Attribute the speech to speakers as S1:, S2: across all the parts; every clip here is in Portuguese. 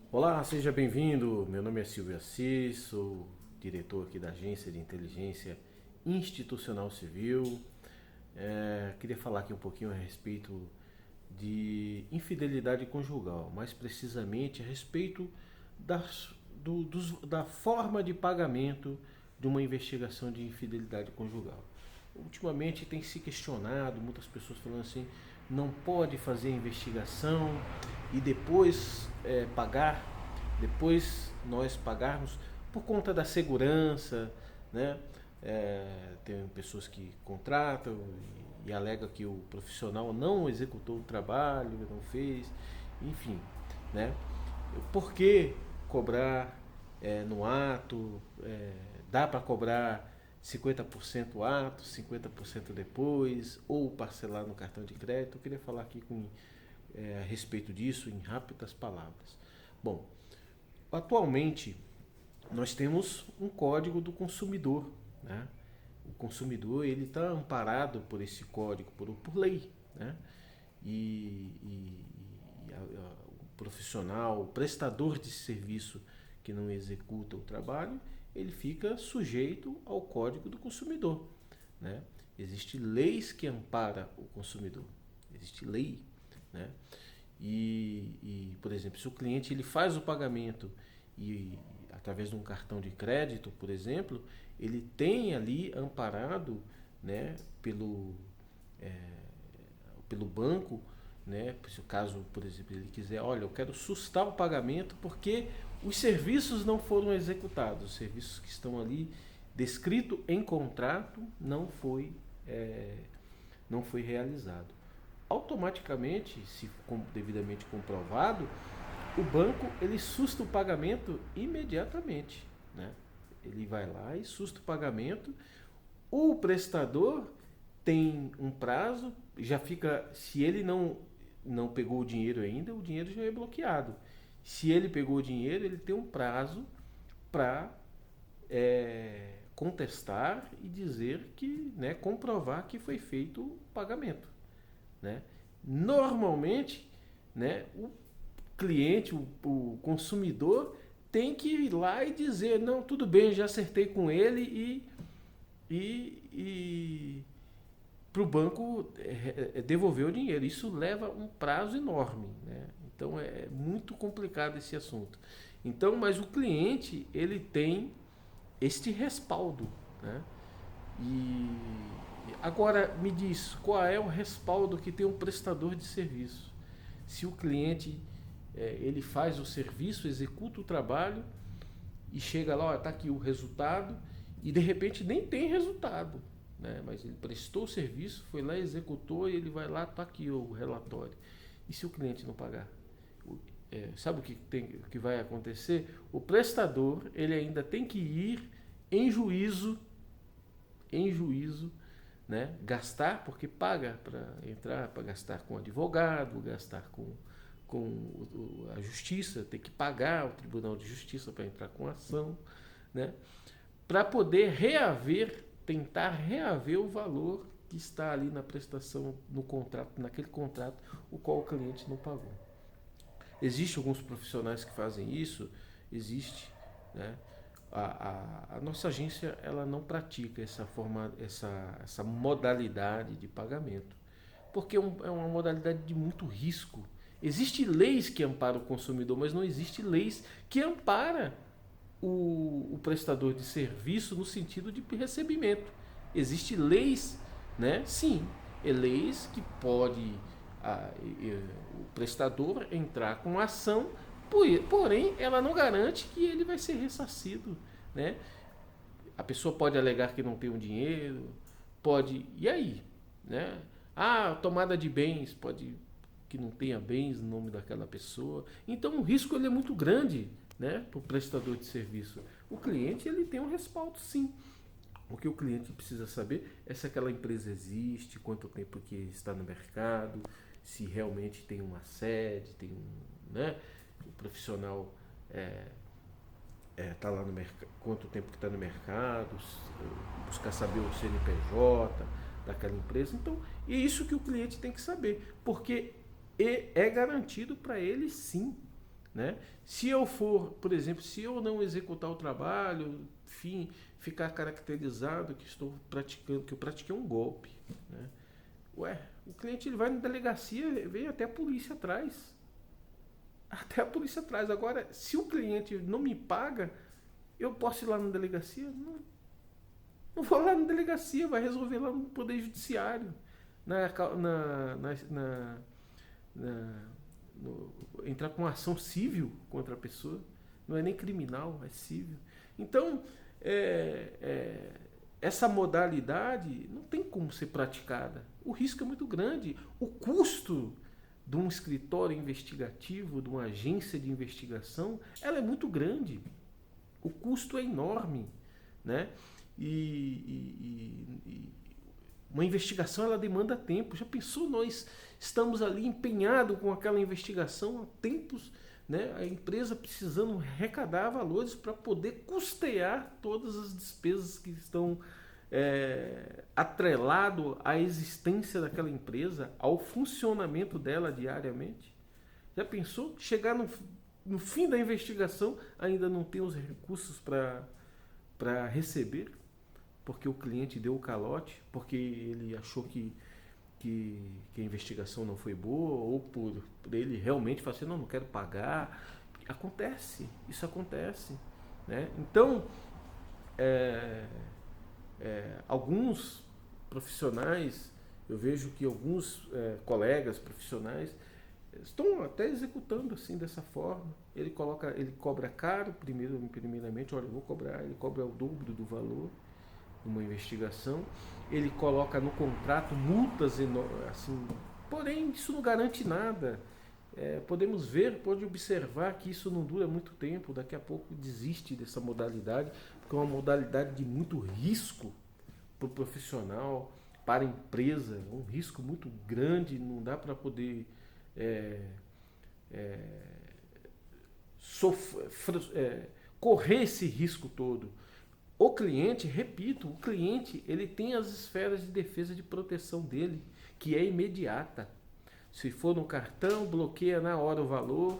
S1: Olá, seja bem-vindo. Meu nome é Silvio Assis, sou diretor aqui da Agência de Inteligência Institucional Civil. Queria falar aqui um pouquinho a respeito de infidelidade conjugal, mais precisamente a respeito das, da forma de pagamento de uma investigação de infidelidade conjugal. Ultimamente tem se questionado, muitas pessoas falando assim, não pode fazer a investigação e depois pagar, depois nós pagarmos por conta da segurança, né? Tem pessoas que contratam e alega que o profissional não executou o trabalho, não fez, enfim, né? Por que cobrar no ato? Dá para cobrar 50% ato, 50% depois, ou parcelar no cartão de crédito? Eu queria falar aqui a respeito disso em rápidas palavras. Bom, atualmente nós temos um código do consumidor, né? O consumidor ele está amparado por esse código, por lei, né? O profissional, o prestador de serviço que não executa o trabalho, ele fica sujeito ao código do consumidor, né? Existem leis que amparam o consumidor, existe lei, né? Por exemplo, se o cliente ele faz o pagamento e através de um cartão de crédito, por exemplo, ele tem ali amparado, né, é, pelo banco, né, se o caso, por exemplo, ele quiser, olha, eu quero sustar o pagamento porque os serviços não foram executados, os serviços que estão ali descrito em contrato é, não foi realizado. Automaticamente, se devidamente comprovado, o banco ele susta o pagamento imediatamente, né? Ele vai lá e susta o pagamento. O prestador tem um prazo, já fica, se ele não pegou o dinheiro ainda, o dinheiro já é bloqueado. Se ele pegou o dinheiro, ele tem um prazo para contestar e dizer que, né, comprovar que foi feito o pagamento, né? Normalmente, né, o cliente, o consumidor tem que ir lá e dizer, não, tudo bem, já acertei com ele e para o banco devolver o dinheiro. Isso leva um prazo enorme, né? Então é muito complicado esse assunto. Então, mas o cliente ele tem este respaldo, né? E agora me diz qual é o respaldo que tem um prestador de serviço? Se o cliente ele faz o serviço, executa o trabalho e chega lá, está aqui o resultado e de repente nem tem resultado, né? Mas ele prestou o serviço, foi lá, executou e ele vai lá, está aqui o relatório. E se o cliente não pagar? Sabe o que vai acontecer? O prestador ele ainda tem que ir em juízo, em juízo, né? Gastar, porque paga para entrar, para gastar com advogado, gastar com a justiça, tem que pagar ao Tribunal de Justiça para entrar com ação, né? Para poder reaver, tentar reaver o valor que está ali na prestação, no contrato, naquele contrato, o qual o cliente não pagou. Existem alguns profissionais que fazem isso, existe, né? A nossa agência ela não pratica essa modalidade de pagamento, porque é uma modalidade de muito risco. Existem leis que amparam o consumidor, mas não existe leis que amparam o prestador de serviço no sentido de recebimento. Existem leis, né? Sim, leis que pode o prestador entrar com ação, porém ela não garante que ele vai ser ressarcido, né? A pessoa pode alegar que não tem o dinheiro, pode, e aí, né? Tomada de bens, pode que não tenha bens no nome daquela pessoa. Então o risco ele é muito grande, né, para o prestador de serviço. O cliente ele tem um respaldo, sim. O que o cliente precisa saber é se aquela empresa existe, quanto tempo que está no mercado, se realmente tem uma sede, tem um, né, o profissional está lá no mercado, quanto tempo que está no mercado, buscar saber o CNPJ daquela empresa. Então, é isso que o cliente tem que saber, porque é garantido para ele sim, né? Se eu for, por exemplo, se eu não executar o trabalho, enfim, ficar caracterizado que estou praticando, que eu pratiquei um golpe, né? Ué, o cliente ele vai na delegacia, vem até a polícia atrás. Até a polícia atrás. Agora, se o cliente não me paga, eu posso ir lá na delegacia? Não, não vou lá na delegacia, vai resolver lá no Poder Judiciário. Na, na, na, na, na entrar com uma ação civil contra a pessoa. Não é nem criminal, é civil. Então, essa modalidade não tem como ser praticada. O risco é muito grande. O custo de um escritório investigativo, de uma agência de investigação, ela é muito grande. O custo é enorme, né? E uma investigação ela demanda tempo. Já pensou, nós estamos ali empenhados com aquela investigação há tempos, né? A empresa precisando arrecadar valores para poder custear todas as despesas que estão atrelado à existência daquela empresa, ao funcionamento dela diariamente. Já pensou? Chegar no fim da investigação ainda não tem os recursos para receber, porque o cliente deu o calote, porque ele achou que a investigação não foi boa, ou por ele realmente falar assim, não quero pagar. Acontece, isso acontece, né? Então, alguns profissionais, eu vejo que alguns colegas profissionais estão até executando assim dessa forma. Ele cobra caro, primeiramente, olha, eu vou cobrar, ele cobra o dobro do valor de uma investigação, ele coloca no contrato multas assim, porém isso não garante nada. Podemos ver, pode observar que isso não dura muito tempo, daqui a pouco desiste dessa modalidade, porque é uma modalidade de muito risco para o profissional, para a empresa, um risco muito grande, não dá para poder correr esse risco todo. O cliente, repito, o cliente ele tem as esferas de defesa de proteção dele, que é imediata. Se for no cartão, bloqueia na hora o valor,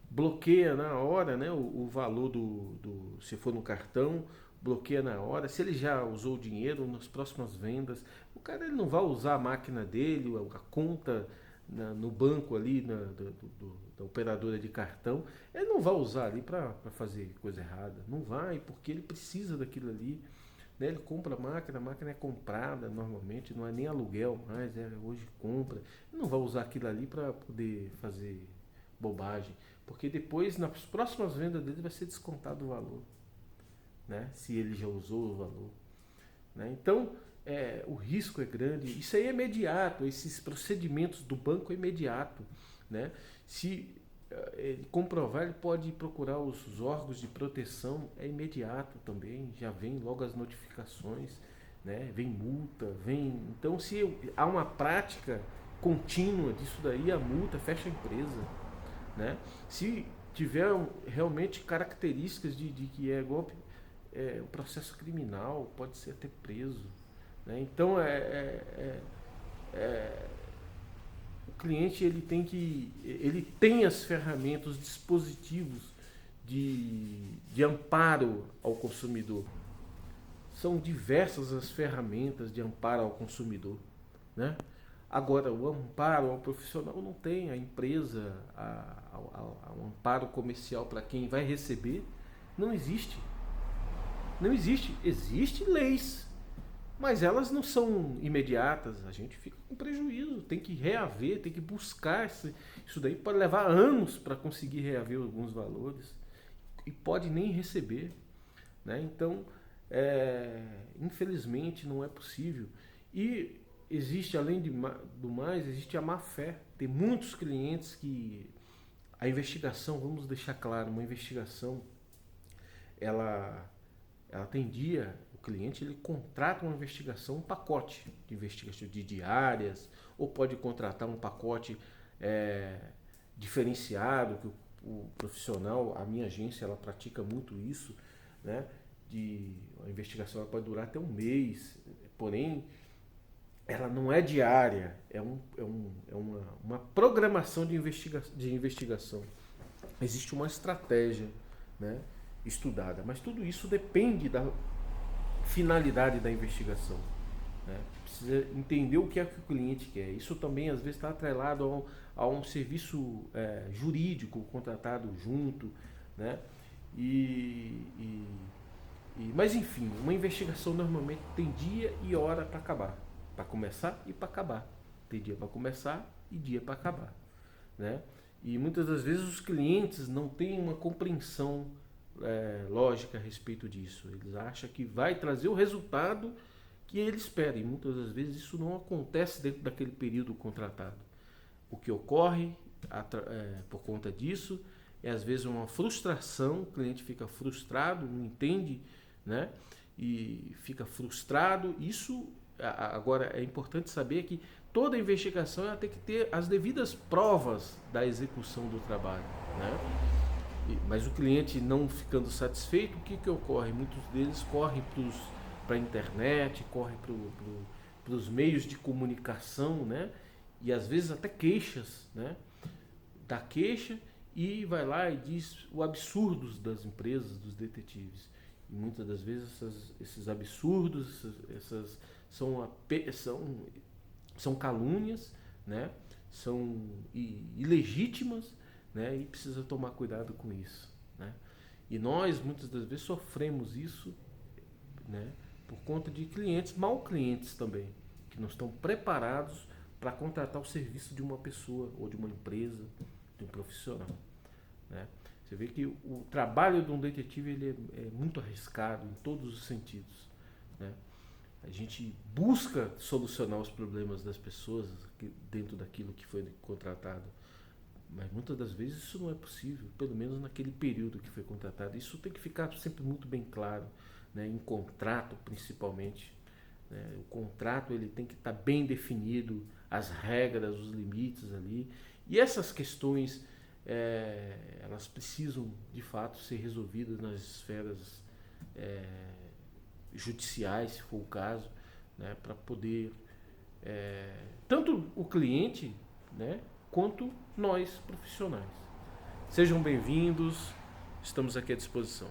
S1: bloqueia na hora, né, o valor se for no cartão, bloqueia na hora. Se ele já usou o dinheiro nas próximas vendas, o cara ele não vai usar a máquina dele, a conta no banco ali da operadora de cartão, ele não vai usar ali para fazer coisa errada. Não vai, porque ele precisa daquilo ali. Né? Ele compra a máquina é comprada normalmente, não é nem aluguel mais, hoje compra. Ele não vai usar aquilo ali para poder fazer bobagem, porque depois, nas próximas vendas dele, vai ser descontado o valor, né? Se ele já usou o valor. Né? Então, o risco é grande. Isso aí é imediato, esses procedimentos do banco é imediato. Né? Se ele comprovar, ele pode procurar os órgãos de proteção, é imediato também, já vem logo as notificações, né? Vem multa, vem. Então, se há uma prática contínua disso daí, a multa fecha a empresa. Né? Se tiver realmente características de que é golpe, o processo criminal, pode ser até preso. Né? Então, o cliente ele tem as ferramentas, os dispositivos de amparo ao consumidor. São diversas as ferramentas de amparo ao consumidor. Né? Agora, o amparo ao profissional não tem. A empresa, o amparo comercial para quem vai receber, não existe. Não existe. Existem leis, mas elas não são imediatas. A gente fica com prejuízo. Tem que reaver, tem que buscar isso daí. Pode levar anos para conseguir reaver alguns valores. E pode nem receber. Né? Então, infelizmente, não é possível. E existe, além do mais, existe a má fé. Tem muitos clientes que a investigação, vamos deixar claro, uma investigação, ela tendia, o cliente ele contrata uma investigação, um pacote de investigação de diárias, ou pode contratar um pacote diferenciado, que o profissional, a minha agência, ela pratica muito isso, né? A investigação ela pode durar até um mês, porém ela não é diária, uma programação de investigação. Existe uma estratégia, né, estudada, mas tudo isso depende da finalidade da investigação. Né? Precisa entender o que é que o cliente quer. Isso também às vezes está atrelado a um serviço jurídico contratado junto, né? Mas enfim, uma investigação normalmente tem dia e hora para acabar, para começar e para acabar. Tem dia para começar e dia para acabar, né? E muitas das vezes os clientes não têm uma compreensão lógica a respeito disso. Eles acham que vai trazer o resultado que eles esperam. E muitas das vezes isso não acontece dentro daquele período contratado. O que ocorre por conta disso é às vezes uma frustração, o cliente fica frustrado, não entende, né? E fica frustrado. Isso, agora, é importante saber que toda investigação ela tem que ter as devidas provas da execução do trabalho, né? Mas o cliente não ficando satisfeito, o que ocorre? Muitos deles correm para a internet, correm para os meios de comunicação, né? E às vezes até queixas, né? Dá queixa e vai lá e diz o absurdos das empresas, dos detetives. E muitas das vezes esses absurdos, essas são calúnias, né? São ilegítimas, né? E precisa tomar cuidado com isso, né? E nós muitas das vezes sofremos isso, né? Por conta de clientes, mal clientes também, que não estão preparados para contratar o serviço de uma pessoa ou de uma empresa, de um profissional, né? Você vê que o trabalho de um detetive ele é muito arriscado em todos os sentidos, né? A gente busca solucionar os problemas das pessoas dentro daquilo que foi contratado, mas muitas das vezes isso não é possível, pelo menos naquele período que foi contratado. Isso tem que ficar sempre muito bem claro, né, em contrato principalmente. Né? O contrato ele tem que estar bem definido, as regras, os limites ali. E essas questões elas precisam de fato ser resolvidas nas esferas judiciais, se for o caso, né, para poder tanto o cliente, né, quanto nós profissionais. Sejam bem-vindos, estamos aqui à disposição.